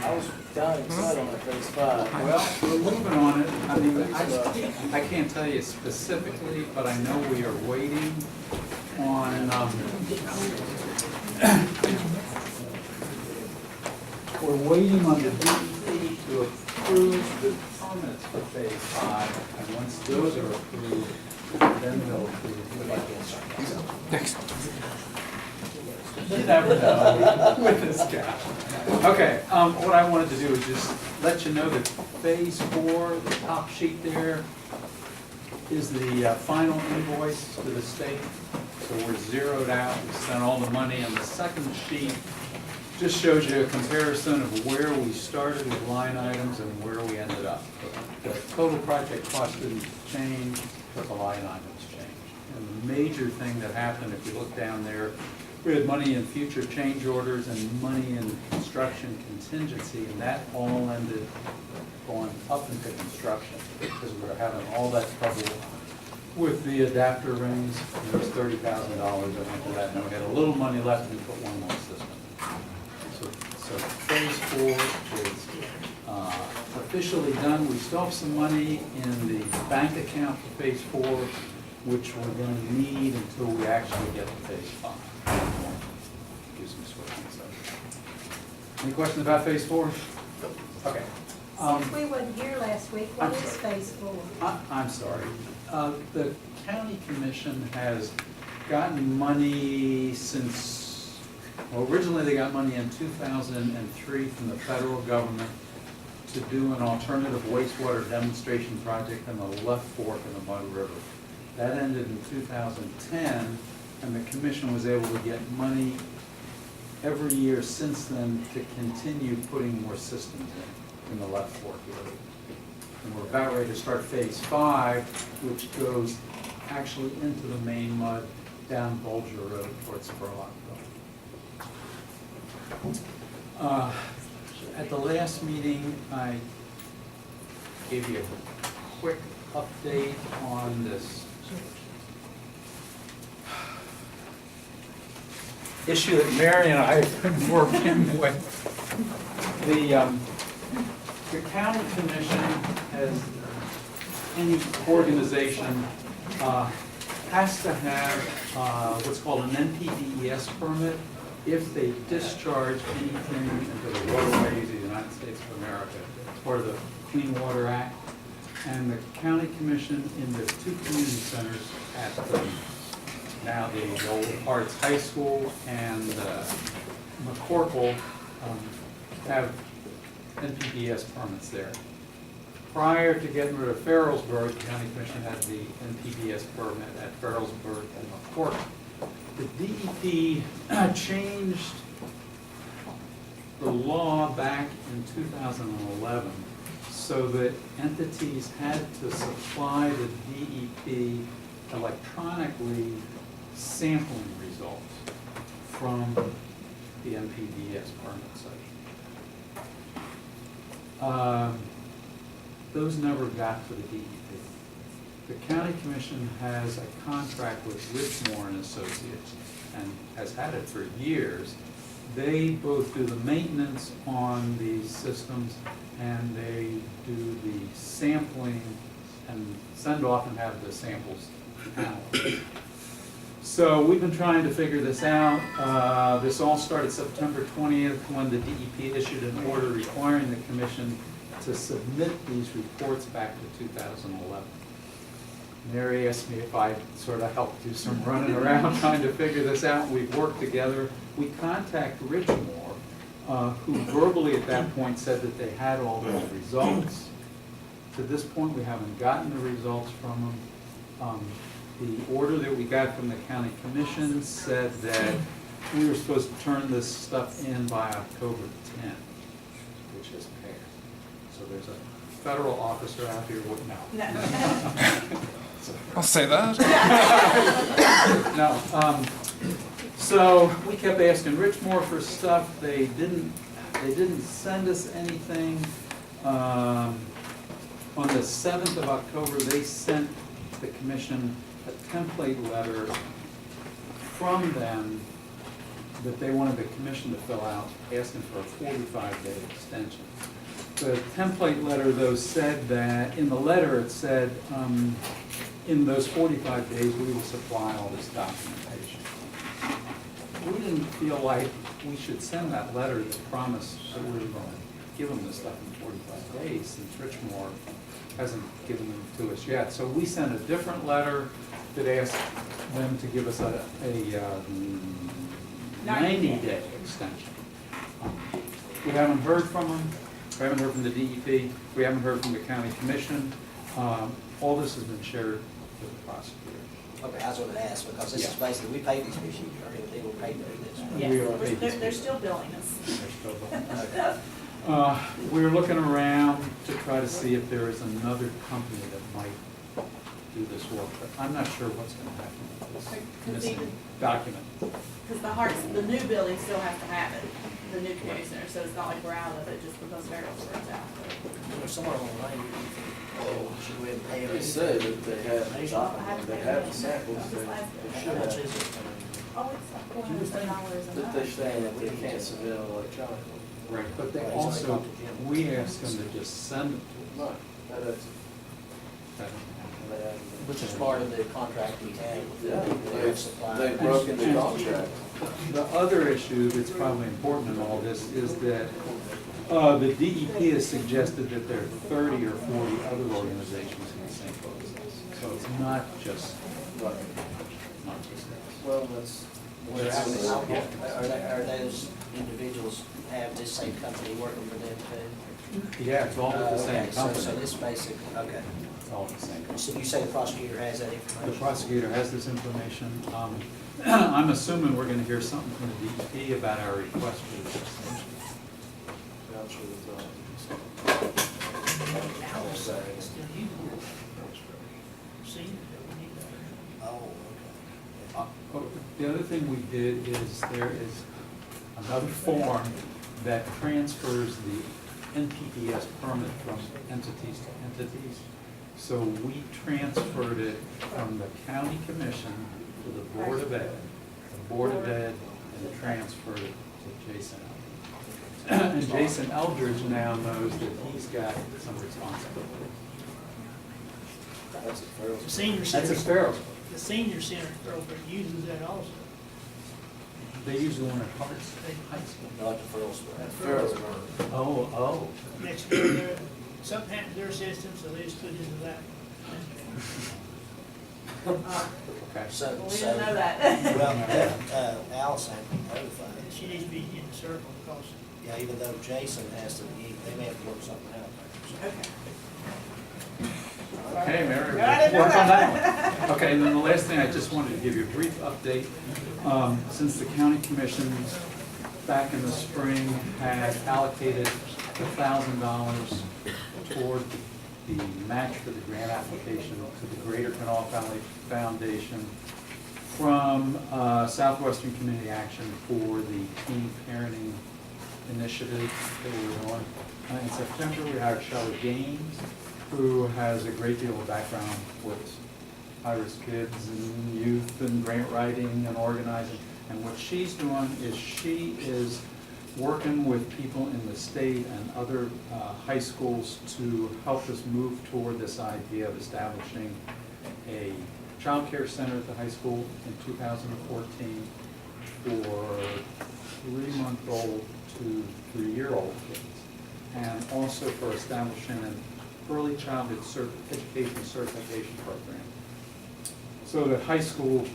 I was down excited on that phase 5. Well, we're moving on it. I mean, I can't tell you specifically, but I know we are waiting on, we're waiting on the DEP to approve the permits for phase 5. And once those are approved, then they'll approve the budget. Next. You never know with this guy. Okay, what I wanted to do is just let you know that phase 4, the top sheet there, is the final invoice to the state. So we're zeroed out, we spent all the money, and the second sheet just shows you a comparison of where we started with line items and where we ended up. The total project cost didn't change, but the line items changed. And the major thing that happened, if you look down there, we had money in future change orders and money in construction contingency, and that all ended going up into construction because we were having all that trouble with the adapter rings. And there was $30,000 that went to that, and we had a little money left and we put one more system. So phase 4 is officially done. We still have some money in the bank account for phase 4, which we're going to need until we actually get to phase 5. Excuse me, switching subject. Any questions about phase 4? Okay. Since we wasn't here last week, what is phase 4? I'm sorry. The county commission has gotten money since, well, originally they got money in 2003 from the federal government to do an alternative wastewater demonstration project in the left fork of the Mud River. That ended in 2010, and the commission was able to get money every year since then to continue putting more systems in the left fork area. And we're about ready to start phase 5, which goes actually into the main mud down Bulger Road towards Spurlockville. At the last meeting, I gave you a quick update on this issue that Mary and I have been working with. The county commission, as any organization, has to have what's called an NPDES permit if they discharge anything into the waterways of the United States of America. It's part of the Clean Water Act. And the county commission in the 2 community centers at now the Old Hearts High School and McCorkle have NPDES permits there. Prior to getting rid of Farrellsburg, the county commission had the NPDES permit at Farrellsburg and McCorkle. The DEP changed the law back in 2011 so that entities had to supply the DEP electronically sampling results from the NPDES permit site. Those never got to the DEP. The county commission has a contract with Richmore and Associates and has had it for years. They both do the maintenance on these systems and they do the sampling and send off and have the samples analyzed. So we've been trying to figure this out. This all started September 20th when the DEP issued an order requiring the commission to submit these reports back to 2011. Mary asked me if I sort of helped do some running around trying to figure this out. We've worked together. We contacted Richmore, who verbally at that point said that they had all those results. To this point, we haven't gotten the results from them. The order that we got from the county commission said that we were supposed to turn this stuff in by October 10th, which has passed. So there's a federal officer out here with I'll say that. No. So we kept asking Richmore for stuff. They didn't send us anything. On the 7th of October, they sent the commission a template letter from them that they wanted the commission to fill out, asking for a 45-day extension. The template letter, though, said that, in the letter, it said, in those 45 days, we will supply all this documentation. We didn't feel like we should send that letter that promised that we were going to give them this stuff in 45 days, since Richmore hasn't given them to us yet. So we sent a different letter that asked them to give us a 90-day extension. We haven't heard from them. We haven't heard from the DEP. We haven't heard from the county commission. All this has been shared with the prosecutor. Okay, I was gonna ask, because this is basically, we pay these people, or they will pay for this. We are paid these They're people. still billing us. We're looking around to try to see if there is another company that might do this work, but I'm not sure what's going to happen with this missing document. Because the new building still has to have it, the new community center, so it's not like we're out of it just because Merrill's runs out. There's somewhere online, should we pay They it? say that they have the document, they have the samples, they How should much have. is it? Oh, it's like $407 a That month. they say that they can't submit electronically. Right, but they also, we asked them to just send it No, that is, to us. Which is part of the contract we had with yeah, the supply. they've broken the contract. The other issue that's probably important in all this is that the DEP has suggested that there are 30 or 40 other organizations in the same boat as us. So it's not just us. Well, that's. Are those individuals have this same company working for them too? Yeah, it's all with the same Okay, so company. this basically, okay. It's all the same company. So you say the prosecutor has that The information? prosecutor has this information. I'm assuming we're gonna hear something from the DEP about our request for this extension. Voucher with, Oh, The other thing we did is there is another form that transfers the NPDES permit from entities to entities. So we transferred it from the county commission to the Board of Ed. The Board of Ed and transferred it to Jason Eldridge. And Jason Eldridge now knows that he's got some responsibility. that's a fair. The senior That's center, a Sparrows. the senior center program uses that also. They use the one at Harts High School. not the furrow spur. Fair. Oh. Next door there, something happened to their system, so they just put it into that. Okay. So, Well, we so, didn't know that. well, Allison had been notified. And she needs to be in the circle because Yeah, even though Jason has to, they may have to work something out. Okay. Okay, Mary, I didn't know work on that. that one. Okay, and then the last thing, I just wanted to give you a brief update. Since the county commission back in the spring had allocated $1,000 toward the match for the grant application to the Greater Kanawha Valley Foundation from Southwestern Community Action for the teen parenting initiative that we were on. In September, we hired Shelley Gaines, who has a great deal of background with high-risk kids and youth and grant writing and organizing. And what she's doing is she is working with people in the state and other high schools to help us move toward this idea of establishing a child care center at the high school in 2014 for 3-month-old to 3-year-old kids. And also for establishing an early childhood education certification program. So that high school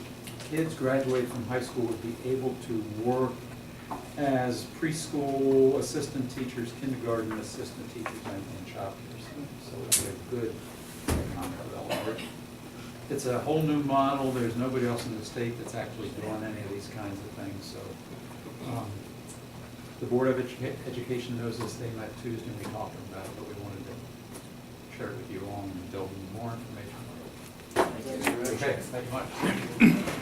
kids graduating from high school would be able to work as preschool assistant teachers, kindergarten assistant teachers, and child care students. So it's a good economic development. It's a whole new model. There's nobody else in the state that's actually doing any of these kinds of things. So the Board of Education knows this. They met Tuesday and we talked about it, but we wanted to share it with you all and build more information. Thank you. Okay, thank you much.